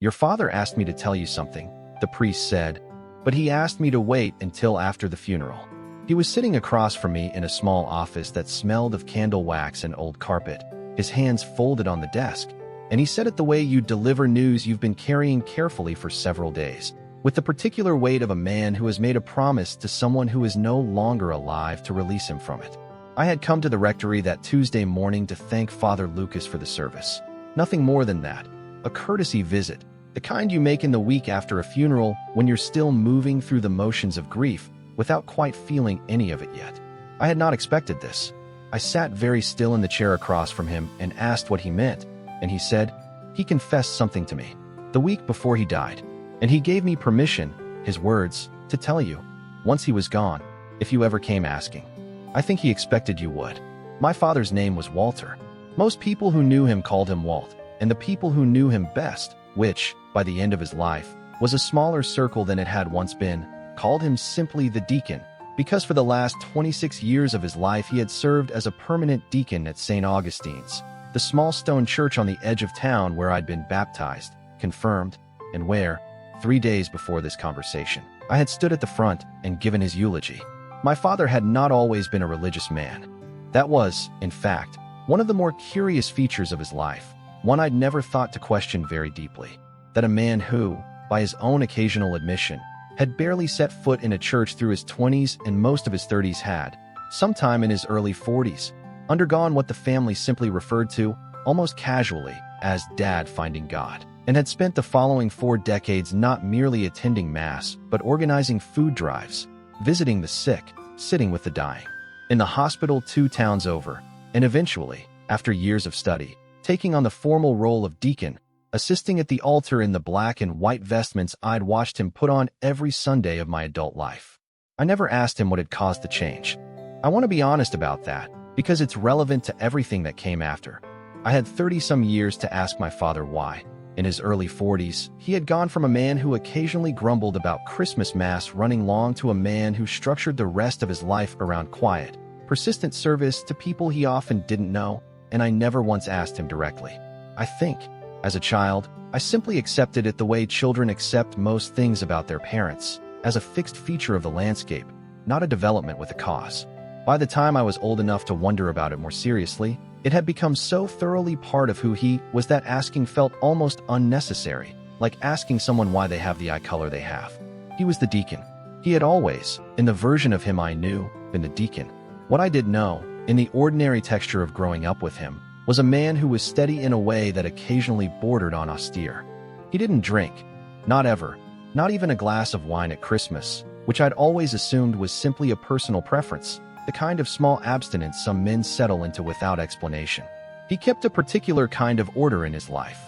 "Your father asked me to tell you something," the priest said, "but he asked me to wait until after the funeral." He was sitting across from me in a small office that smelled of candle wax and old carpet, his hands folded on the desk, and he said it the way you deliver news you've been carrying carefully for several days, with the particular weight of a man who has made a promise to someone who is no longer alive to release him from it. I had come to the rectory that Tuesday morning to thank Father Lucas for the service. Nothing more than that. A courtesy visit, the kind you make in the week after a funeral when you're still moving through the motions of grief without quite feeling any of it yet. I had not expected this. I sat very still in the chair across from him and asked what he meant, and he said, "He confessed something to me the week before he died, and he gave me permission, his words, to tell you, once he was gone, if you ever came asking. I think he expected you would." My father's name was Walter. Most people who knew him called him Walt, and the people who knew him best, which, by the end of his life, was a smaller circle than it had once been, called him simply the deacon, because for the last 26 years of his life he had served as a permanent deacon at St. Augustine's, the small stone church on the edge of town where I'd been baptized, confirmed, and where, 3 days before this conversation, I had stood at the front and given his eulogy. My father had not always been a religious man. That was, in fact, one of the more curious features of his life, one I'd never thought to question very deeply, that a man who, by his own occasional admission, had barely set foot in a church through his 20s and most of his 30s had, sometime in his early 40s, undergone what the family simply referred to, almost casually, as Dad finding God, and had spent the following 4 decades not merely attending Mass, but organizing food drives, visiting the sick, sitting with the dying, in the hospital 2 towns over, and eventually, after years of study, taking on the formal role of deacon, assisting at the altar in the black and white vestments I'd watched him put on every Sunday of my adult life. I never asked him what had caused the change. I want to be honest about that, because it's relevant to everything that came after. I had 30-some years to ask my father why. In his early 40s, he had gone from a man who occasionally grumbled about Christmas Mass running long to a man who structured the rest of his life around quiet, persistent service to people he often didn't know, and I never once asked him directly. I think, as a child, I simply accepted it the way children accept most things about their parents, as a fixed feature of the landscape, not a development with a cause. By the time I was old enough to wonder about it more seriously, it had become so thoroughly part of who he was that asking felt almost unnecessary, like asking someone why they have the eye color they have. He was the deacon. He had always, in the version of him I knew, been the deacon. What I did know, in the ordinary texture of growing up with him, was a man who was steady in a way that occasionally bordered on austere. He didn't drink. Not ever. Not even a glass of wine at Christmas, which I'd always assumed was simply a personal preference, the kind of small abstinence some men settle into without explanation. He kept a particular kind of order in his life.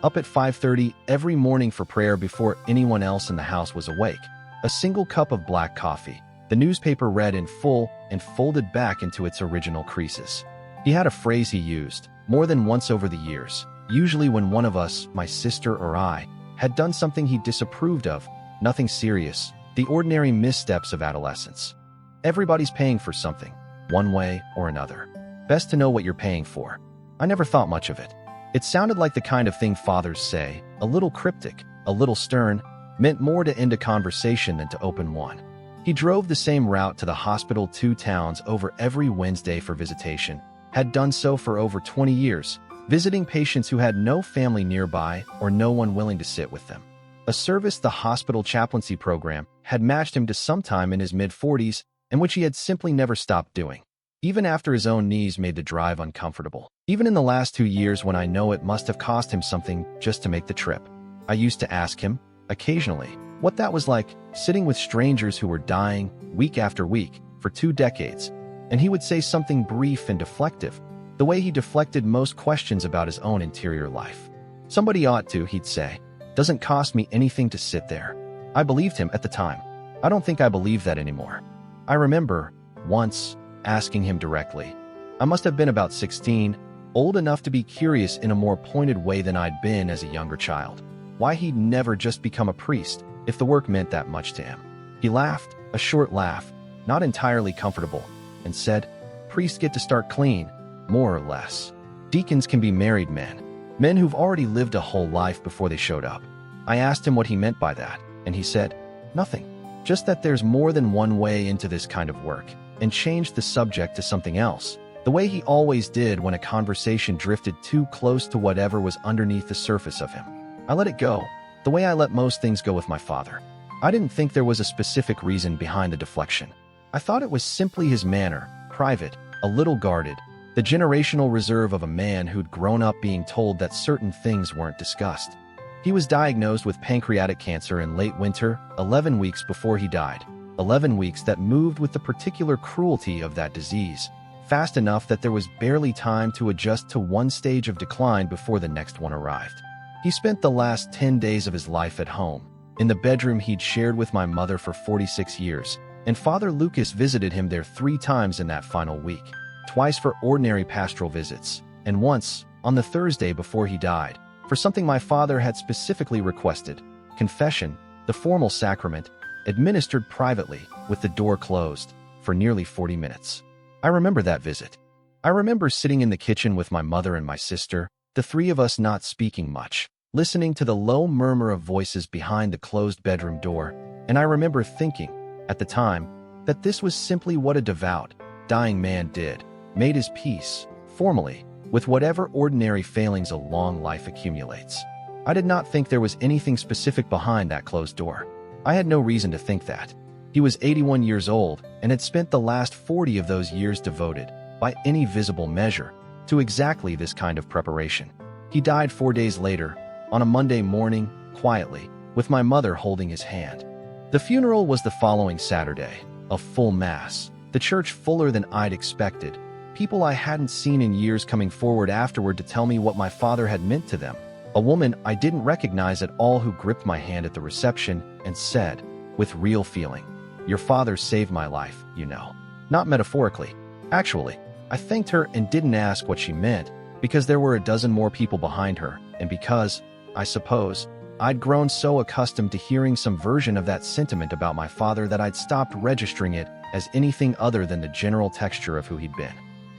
Up at 5:30 every morning for prayer before anyone else in the house was awake. A single cup of black coffee, the newspaper read in full and folded back into its original creases. He had a phrase he used, more than once over the years, usually when one of us, my sister or I, had done something he disapproved of, nothing serious, the ordinary missteps of adolescence. Everybody's paying for something, one way or another. Best to know what you're paying for. I never thought much of it. It sounded like the kind of thing fathers say, a little cryptic, a little stern, meant more to end a conversation than to open one. He drove the same route to the hospital 2 towns over every Wednesday for visitation, had done so for over 20 years, visiting patients who had no family nearby or no one willing to sit with them. A service the hospital chaplaincy program had matched him to sometime in his mid-40s, and which he had simply never stopped doing, even after his own knees made the drive uncomfortable. Even in the last 2 years when I know it must have cost him something just to make the trip. I used to ask him, occasionally, what that was like, sitting with strangers who were dying, week after week, for 2 decades, and he would say something brief and deflective, the way he deflected most questions about his own interior life. Somebody ought to, he'd say. Doesn't cost me anything to sit there. I believed him at the time. I don't think I believe that anymore. I remember, once, asking him directly. I must have been about 16, old enough to be curious in a more pointed way than I'd been as a younger child. Why he'd never just become a priest, if the work meant that much to him. He laughed, a short laugh, not entirely comfortable, and said, "Priests get to start clean, more or less. Deacons can be married men, men who've already lived a whole life before they showed up. I asked him what he meant by that, and he said, "Nothing. Just that there's more than one way into this kind of work," and changed the subject to something else, the way he always did when a conversation drifted too close to whatever was underneath the surface of him. I let it go, the way I let most things go with my father. I didn't think there was a specific reason behind the deflection. I thought it was simply his manner, private, a little guarded, the generational reserve of a man who'd grown up being told that certain things weren't discussed. He was diagnosed with pancreatic cancer in late winter, 11 weeks before he died. 11 weeks that moved with the particular cruelty of that disease, fast enough that there was barely time to adjust to one stage of decline before the next one arrived. He spent the last 10 days of his life at home, in the bedroom he'd shared with my mother for 46 years, and Father Lucas visited him there 3 times in that final week, twice for ordinary pastoral visits, and once, on the Thursday before he died, for something my father had specifically requested, confession, the formal sacrament, administered privately, with the door closed, for nearly 40 minutes. I remember that visit. I remember sitting in the kitchen with my mother and my sister, the 3 of us not speaking much, listening to the low murmur of voices behind the closed bedroom door, and I remember thinking, at the time, that this was simply what a devout, dying man did, made his peace, formally, with whatever ordinary failings a long life accumulates. I did not think there was anything specific behind that closed door. I had no reason to think that. He was 81 years old and had spent the last 40 of those years devoted, by any visible measure, to exactly this kind of preparation. He died 4 days later, on a Monday morning, quietly, with my mother holding his hand. The funeral was the following Saturday, a full mass, the church fuller than I'd expected, people I hadn't seen in years coming forward afterward to tell me what my father had meant to them, a woman I didn't recognize at all who gripped my hand at the reception and said, with real feeling, "Your father saved my life, you know." Not metaphorically. Actually, I thanked her and didn't ask what she meant, because there were a dozen more people behind her, and because, I suppose, I'd grown so accustomed to hearing some version of that sentiment about my father that I'd stopped registering it as anything other than the general texture of who he'd been.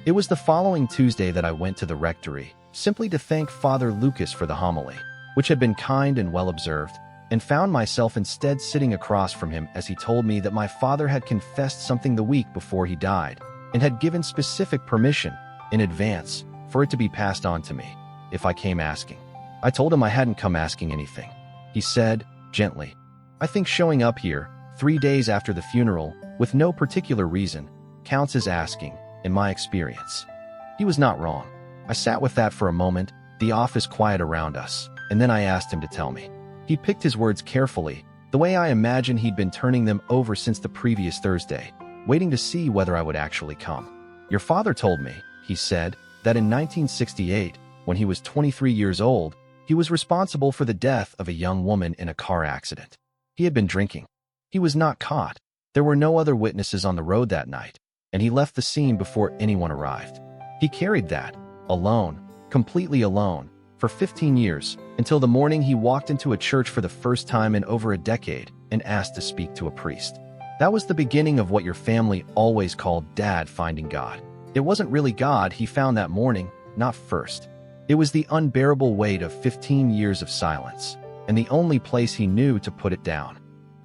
It was the following Tuesday that I went to the rectory, simply to thank Father Lucas for the homily, which had been kind and well observed, and found myself instead sitting across from him as he told me that my father had confessed something the week before he died, and had given specific permission, in advance, for it to be passed on to me, if I came asking. I told him I hadn't come asking anything. He said, gently, "I think showing up here, 3 days after the funeral, with no particular reason, counts as asking, in my experience." He was not wrong. I sat with that for a moment, the office quiet around us, and then I asked him to tell me. He picked his words carefully, the way I imagine he'd been turning them over since the previous Thursday, waiting to see whether I would actually come. "Your father told me," he said, "that in 1968, when he was 23 years old, he was responsible for the death of a young woman in a car accident. He had been drinking. He was not caught. There were no other witnesses on the road that night, and he left the scene before anyone arrived. He carried that, alone, completely alone, for 15 years, until the morning he walked into a church for the first time in over a decade and asked to speak to a priest. That was the beginning of what your family always called Dad finding God. It wasn't really God he found that morning, not first. It was the unbearable weight of 15 years of silence, and the only place he knew to put it down.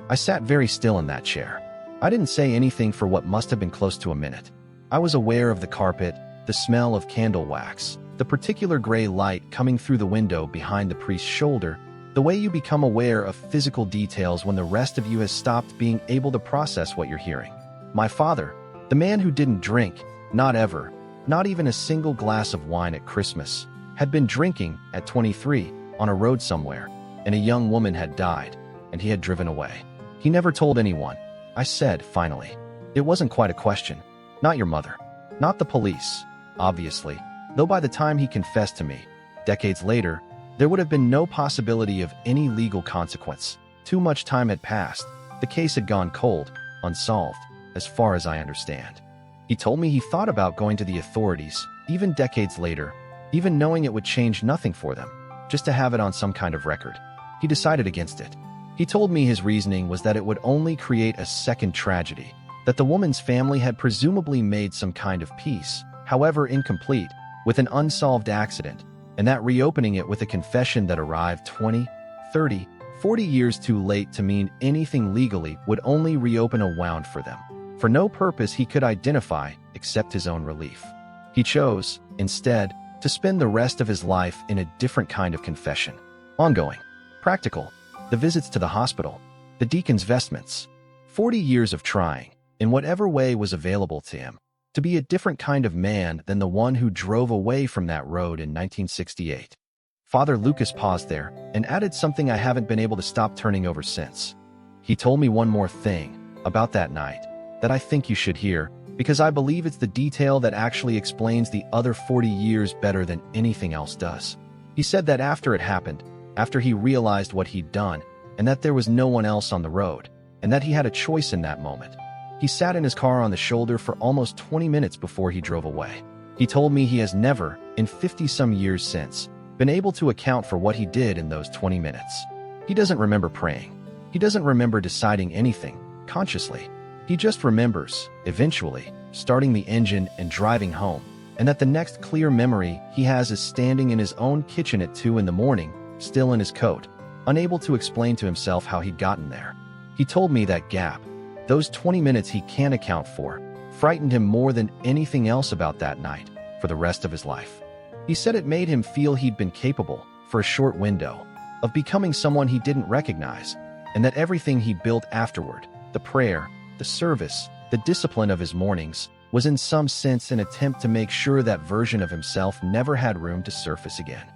I sat very still in that chair. I didn't say anything for what must have been close to a minute. I was aware of the carpet, the smell of candle wax, the particular gray light coming through the window behind the priest's shoulder, the way you become aware of physical details when the rest of you has stopped being able to process what you're hearing. My father, the man who didn't drink, not ever, not even a single glass of wine at Christmas, had been drinking at 23 on a road somewhere, and a young woman had died, and he had driven away. He never told anyone. I said, finally. It wasn't quite a question. Not your mother. Not the police, obviously, though by the time he confessed to me, decades later, there would have been no possibility of any legal consequence. Too much time had passed. The case had gone cold, unsolved, as far as I understand. He told me he thought about going to the authorities, even decades later, even knowing it would change nothing for them, just to have it on some kind of record. He decided against it. He told me his reasoning was that it would only create a second tragedy, that the woman's family had presumably made some kind of peace, however incomplete, with an unsolved accident, and that reopening it with a confession that arrived 20, 30, 40 years too late to mean anything legally would only reopen a wound for them, for no purpose he could identify except his own relief. He chose, instead, to spend the rest of his life in a different kind of confession. Ongoing, practical, the visits to the hospital, the deacon's vestments. 40 years of trying, in whatever way was available to him, to be a different kind of man than the one who drove away from that road in 1968. Father Lucas paused there and added something I haven't been able to stop turning over since. He told me one more thing about that night that I think you should hear, because I believe it's the detail that actually explains the other 40 years better than anything else does. He said that after it happened, after he realized what he'd done, and that there was no one else on the road, and that he had a choice in that moment, he sat in his car on the shoulder for almost 20 minutes before he drove away. He told me he has never, in 50-some years since, been able to account for what he did in those 20 minutes. He doesn't remember praying. He doesn't remember deciding anything, consciously. He just remembers, eventually, starting the engine and driving home, and that the next clear memory he has is standing in his own kitchen at 2 in the morning, still in his coat, unable to explain to himself how he'd gotten there. He told me that gap, those 20 minutes he can't account for, frightened him more than anything else about that night, for the rest of his life. He said it made him feel he'd been capable, for a short window, of becoming someone he didn't recognize, and that everything he built afterward, the prayer, the service, the discipline of his mornings, was in some sense an attempt to make sure that version of himself never had room to surface again.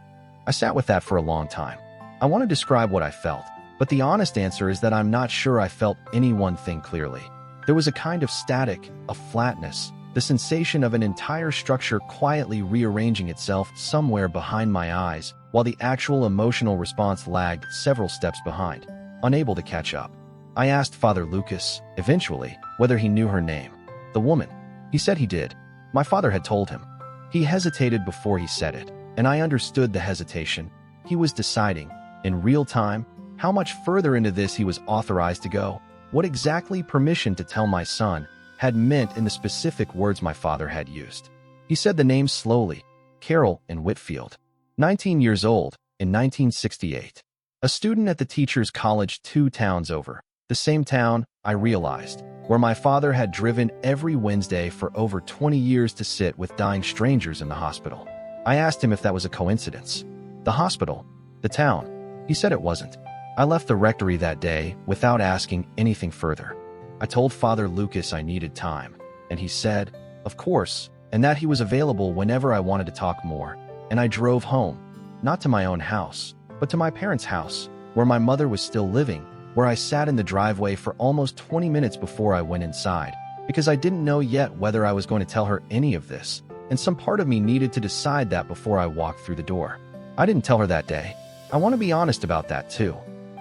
I sat with that for a long time. I want to describe what I felt, but the honest answer is that I'm not sure I felt any one thing clearly. There was a kind of static, a flatness, the sensation of an entire structure quietly rearranging itself somewhere behind my eyes, while the actual emotional response lagged several steps behind, unable to catch up. I asked Father Lucas, eventually, whether he knew her name. The woman. He said he did. My father had told him. He hesitated before he said it, and I understood the hesitation. He was deciding, in real time, how much further into this he was authorized to go, what exactly permission to tell my son had meant in the specific words my father had used. He said the name slowly, Carol in Whitfield. 19 years old, in 1968. A student at the teacher's college 2 towns over. The same town, I realized, where my father had driven every Wednesday for over 20 years to sit with dying strangers in the hospital. I asked him if that was a coincidence. The hospital, the town. He said it wasn't. I left the rectory that day without asking anything further. I told Father Lucas I needed time, and he said, of course, and that he was available whenever I wanted to talk more, and I drove home, not to my own house, but to my parents' house, where my mother was still living, where I sat in the driveway for almost 20 minutes before I went inside, because I didn't know yet whether I was going to tell her any of this, and some part of me needed to decide that before I walked through the door. I didn't tell her that day. I want to be honest about that too.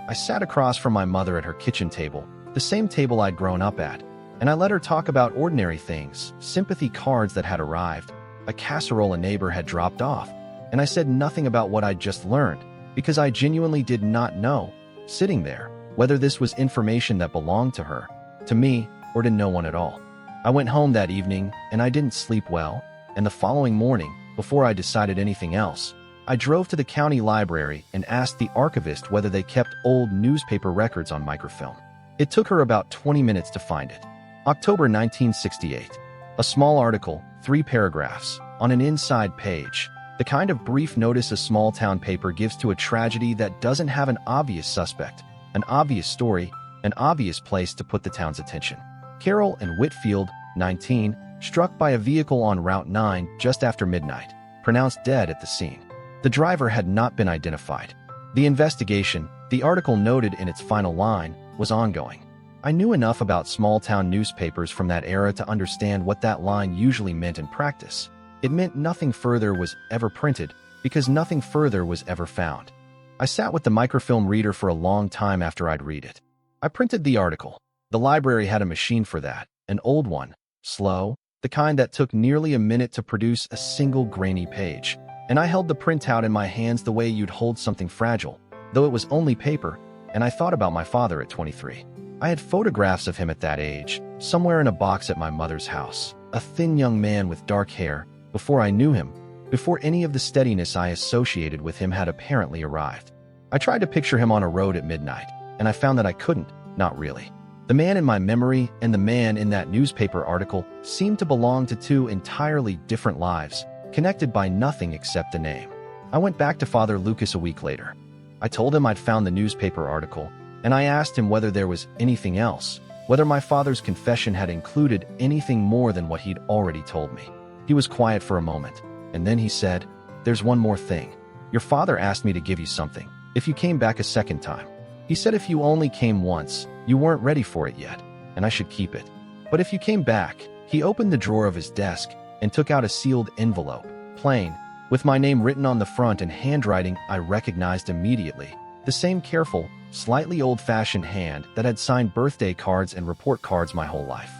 I sat across from my mother at her kitchen table, the same table I'd grown up at, and I let her talk about ordinary things, sympathy cards that had arrived, a casserole a neighbor had dropped off, and I said nothing about what I'd just learned, because I genuinely did not know, sitting there, whether this was information that belonged to her, to me, or to no one at all. I went home that evening, and I didn't sleep well, and the following morning, before I decided anything else, I drove to the county library and asked the archivist whether they kept old newspaper records on microfilm. It took her about 20 minutes to find it. October 1968. A small article, 3 paragraphs, on an inside page, the kind of brief notice a small-town paper gives to a tragedy that doesn't have an obvious suspect, an obvious story, an obvious place to put the town's attention. Carol in Whitfield, 19, struck by a vehicle on Route 9 just after midnight, pronounced dead at the scene. The driver had not been identified. The investigation, the article noted in its final line, was ongoing. I knew enough about small-town newspapers from that era to understand what that line usually meant in practice. It meant nothing further was ever printed, because nothing further was ever found. I sat with the microfilm reader for a long time after I'd read it. I printed the article. The library had a machine for that, an old one, slow, the kind that took nearly a minute to produce a single grainy page. And I held the printout in my hands the way you'd hold something fragile, though it was only paper, and I thought about my father at 23. I had photographs of him at that age, somewhere in a box at my mother's house, a thin young man with dark hair, before I knew him, before any of the steadiness I associated with him had apparently arrived. I tried to picture him on a road at midnight, and I found that I couldn't, not really. The man in my memory and the man in that newspaper article seemed to belong to two entirely different lives, connected by nothing except a name. I went back to Father Lucas a week later. I told him I'd found the newspaper article, and I asked him whether there was anything else, whether my father's confession had included anything more than what he'd already told me. He was quiet for a moment, and then he said, "There's one more thing. Your father asked me to give you something, if you came back a second time. He said if you only came once, you weren't ready for it yet, and I should keep it. But if you came back," he opened the drawer of his desk and took out a sealed envelope, plain, with my name written on the front in handwriting I recognized immediately, the same careful, slightly old-fashioned hand that had signed birthday cards and report cards my whole life.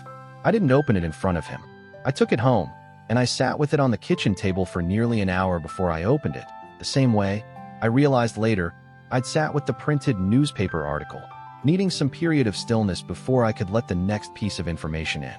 I didn't open it in front of him. I took it home, and I sat with it on the kitchen table for nearly an hour before I opened it, the same way, I realized later, I'd sat with the printed newspaper article, needing some period of stillness before I could let the next piece of information in.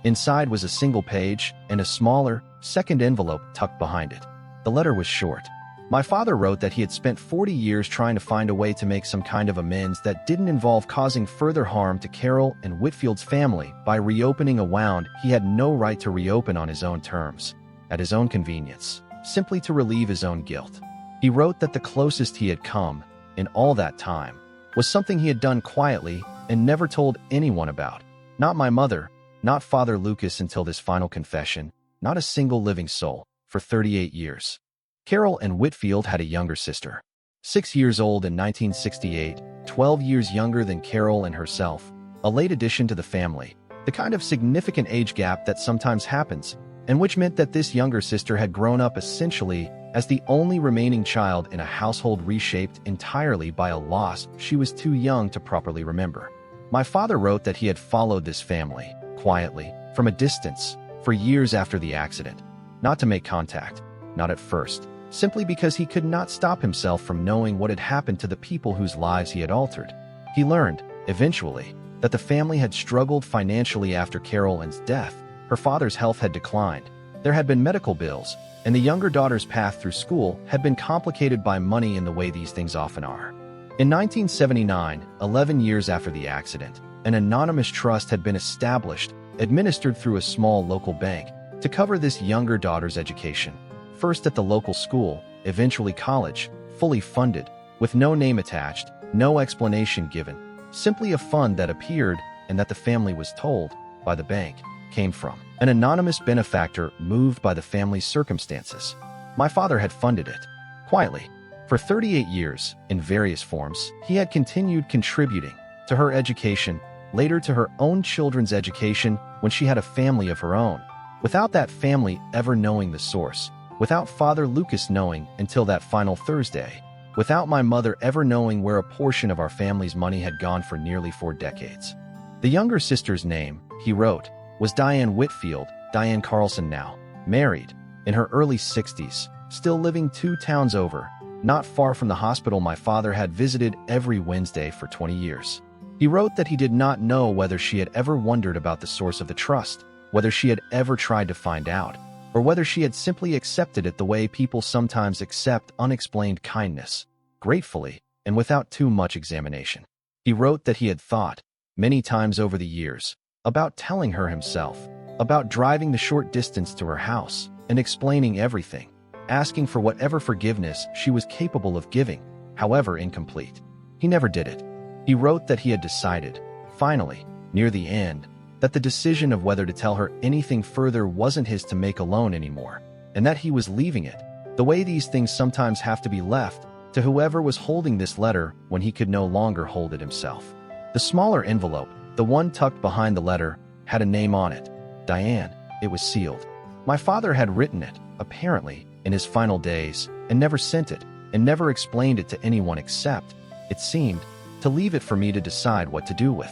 Inside was a single page and a smaller, second envelope tucked behind it. The letter was short. My father wrote that he had spent 40 years trying to find a way to make some kind of amends that didn't involve causing further harm to Carol and Whitfield's family by reopening a wound he had no right to reopen on his own terms, at his own convenience, simply to relieve his own guilt. He wrote that the closest he had come, in all that time, was something he had done quietly and never told anyone about. Not my mother, not Father Lucas until this final confession, not a single living soul, for 38 years. Carol and Whitfield had a younger sister, 6 years old in 1968, 12 years younger than Carol and herself, a late addition to the family, the kind of significant age gap that sometimes happens, and which meant that this younger sister had grown up essentially as the only remaining child in a household reshaped entirely by a loss she was too young to properly remember. My father wrote that he had followed this family, quietly, from a distance, for years after the accident, not to make contact, not at first, simply because he could not stop himself from knowing what had happened to the people whose lives he had altered. He learned, eventually, that the family had struggled financially after Carolyn's death. Her father's health had declined. There had been medical bills, and the younger daughter's path through school had been complicated by money in the way these things often are. In 1979, 11 years after the accident, an anonymous trust had been established, administered through a small local bank, to cover this younger daughter's education. First at the local school, eventually college, fully funded, with no name attached, no explanation given, simply a fund that appeared, and that the family was told, by the bank, came from an anonymous benefactor moved by the family's circumstances. My father had funded it, quietly. For 38 years, in various forms, he had continued contributing to her education, later to her own children's education when she had a family of her own, without that family ever knowing the source, without Father Lucas knowing until that final Thursday, without my mother ever knowing where a portion of our family's money had gone for nearly 4 decades. The younger sister's name, he wrote, was Diane Whitfield, Diane Carlson now, married, in her early 60s, still living 2 towns over, not far from the hospital my father had visited every Wednesday for 20 years. He wrote that he did not know whether she had ever wondered about the source of the trust, whether she had ever tried to find out, or whether she had simply accepted it the way people sometimes accept unexplained kindness, gratefully, and without too much examination. He wrote that he had thought, many times over the years, about telling her himself, about driving the short distance to her house and explaining everything, asking for whatever forgiveness she was capable of giving, however incomplete. He never did it. He wrote that he had decided, finally, near the end, that the decision of whether to tell her anything further wasn't his to make alone anymore, and that he was leaving it, the way these things sometimes have to be left, to whoever was holding this letter when he could no longer hold it himself. The smaller envelope, the one tucked behind the letter, had a name on it, Diane. It was sealed. My father had written it, apparently, in his final days, and never sent it, and never explained it to anyone except, it seemed, to leave it for me to decide what to do with.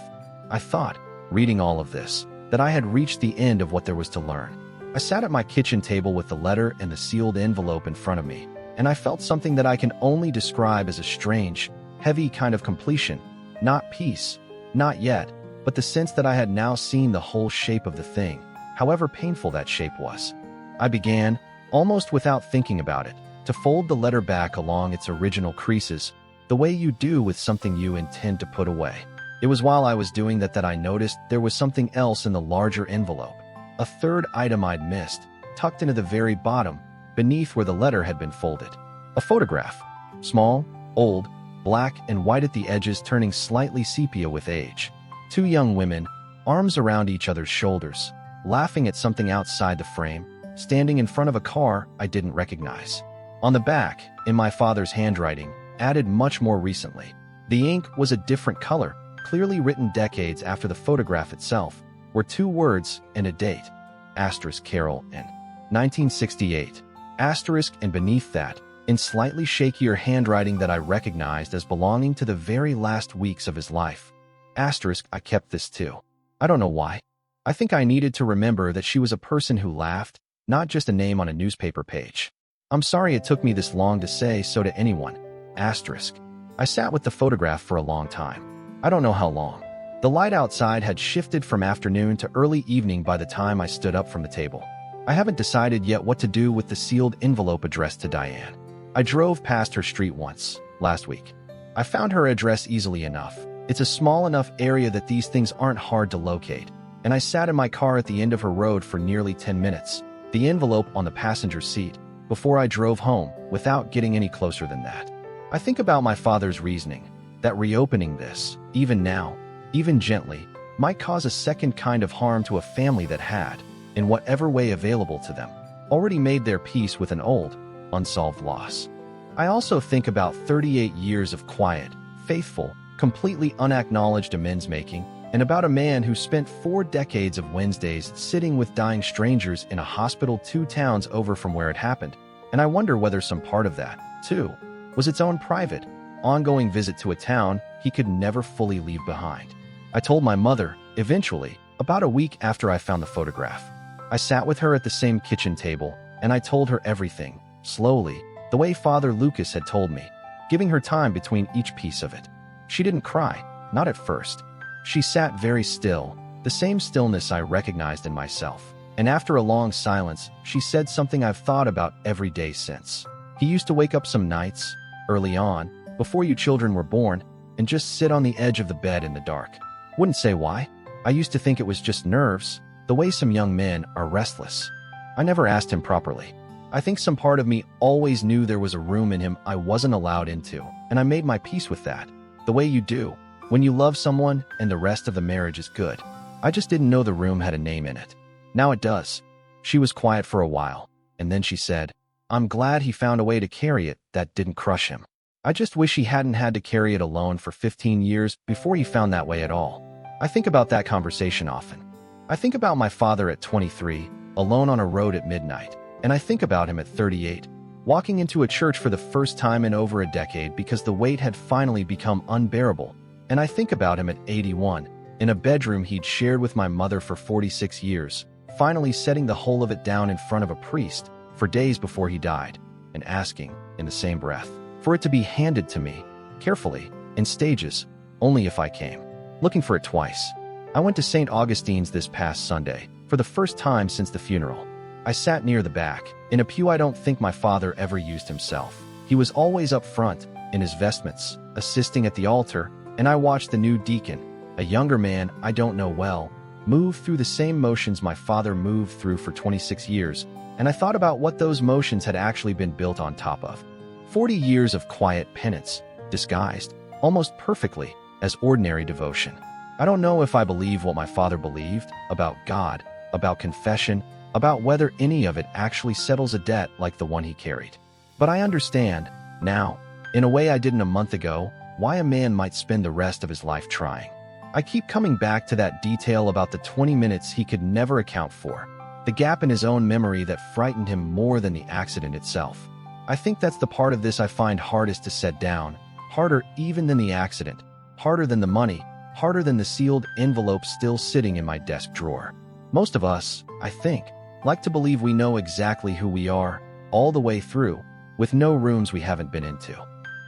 I thought, reading all of this, that I had reached the end of what there was to learn. I sat at my kitchen table with the letter and the sealed envelope in front of me, and I felt something that I can only describe as a strange, heavy kind of completion, not peace, not yet, but the sense that I had now seen the whole shape of the thing, however painful that shape was. I began, almost without thinking about it, to fold the letter back along its original creases, the way you do with something you intend to put away. It was while I was doing that I noticed there was something else in the larger envelope. A third item I'd missed, tucked into the very bottom, beneath where the letter had been folded. A photograph. Small, old, black and white at the edges, turning slightly sepia with age. Two young women, arms around each other's shoulders, laughing at something outside the frame, standing in front of a car I didn't recognize. On the back, in my father's handwriting, added much more recently. The ink was a different color, clearly written decades after the photograph itself, were two words and a date. Asterisk Carol in 1968. Asterisk, and beneath that, in slightly shakier handwriting that I recognized as belonging to the very last weeks of his life. Asterisk, I kept this too. I don't know why. I think I needed to remember that she was a person who laughed, not just a name on a newspaper page. I'm sorry it took me this long to say so to anyone. Asterisk. I sat with the photograph for a long time. I don't know how long. The light outside had shifted from afternoon to early evening by the time I stood up from the table. I haven't decided yet what to do with the sealed envelope addressed to Diane. I drove past her street once, last week. I found her address easily enough. It's a small enough area that these things aren't hard to locate. And I sat in my car at the end of her road for nearly 10 minutes, the envelope on the passenger seat, before I drove home, without getting any closer than that. I think about my father's reasoning, that reopening this, even now, even gently, might cause a second kind of harm to a family that had, in whatever way available to them, already made their peace with an old, unsolved loss. I also think about 38 years of quiet, faithful, completely unacknowledged amends-making, and about a man who spent 4 decades of Wednesdays sitting with dying strangers in a hospital 2 towns over from where it happened, and I wonder whether some part of that, too, was its own private, ongoing visit to a town he could never fully leave behind. I told my mother, eventually, about a week after I found the photograph. I sat with her at the same kitchen table, and I told her everything, slowly, the way Father Lucas had told me, giving her time between each piece of it. She didn't cry, not at first. She sat very still, the same stillness I recognized in myself. And after a long silence, she said something I've thought about every day since. He used to wake up some nights, early on, before you children were born, and just sit on the edge of the bed in the dark. Wouldn't say why. I used to think it was just nerves, the way some young men are restless. I never asked him properly. I think some part of me always knew there was a room in him I wasn't allowed into, and I made my peace with that, the way you do, when you love someone and the rest of the marriage is good. I just didn't know the room had a name in it. Now it does. She was quiet for a while, and then she said, I'm glad he found a way to carry it that didn't crush him. I just wish he hadn't had to carry it alone for 15 years before he found that way at all. I think about that conversation often. I think about my father at 23, alone on a road at midnight, and I think about him at 38, walking into a church for the first time in over a decade because the weight had finally become unbearable, and I think about him at 81, in a bedroom he'd shared with my mother for 46 years, finally setting the whole of it down in front of a priest for days before he died, and asking, in the same breath, for it to be handed to me, carefully, in stages, only if I came. Looking for it twice. I went to St. Augustine's this past Sunday, for the first time since the funeral. I sat near the back, in a pew I don't think my father ever used himself. He was always up front, in his vestments, assisting at the altar, and I watched the new deacon, a younger man I don't know well, move through the same motions my father moved through for 26 years, and I thought about what those motions had actually been built on top of. 40 years of quiet penance, disguised, almost perfectly, as ordinary devotion. I don't know if I believe what my father believed, about God, about confession, about whether any of it actually settles a debt like the one he carried. But I understand, now, in a way I didn't a month ago, why a man might spend the rest of his life trying. I keep coming back to that detail about the 20 minutes he could never account for, the gap in his own memory that frightened him more than the accident itself. I think that's the part of this I find hardest to set down, harder even than the accident, harder than the money, harder than the sealed envelope still sitting in my desk drawer. Most of us, I think, like to believe we know exactly who we are, all the way through, with no rooms we haven't been into.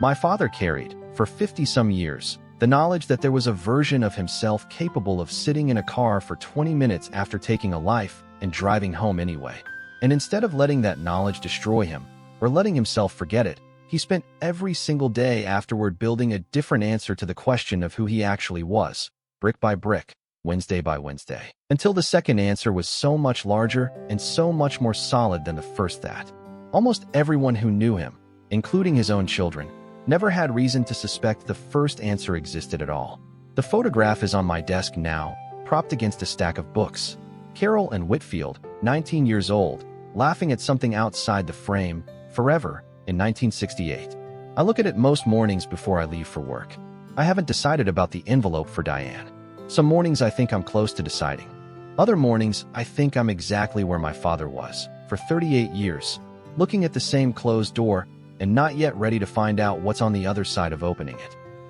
My father carried, for 50-some years, the knowledge that there was a version of himself capable of sitting in a car for 20 minutes after taking a life and driving home anyway. And instead of letting that knowledge destroy him, or letting himself forget it, He spent every single day afterward building a different answer to the question of who he actually was, brick by brick, Wednesday by Wednesday, until the second answer was so much larger and so much more solid than the first that almost everyone who knew him, including his own children, never had reason to suspect the first answer existed at all. The photograph is on my desk now, propped against a stack of books. Carol and Whitfield, 19 years old, laughing at something outside the frame, Forever, in 1968. I look at it most mornings before I leave for work. I haven't decided about the envelope for Diane. Some mornings I think I'm close to deciding. Other mornings I think I'm exactly where my father was, for 38 years, looking at the same closed door and not yet ready to find out what's on the other side of opening it.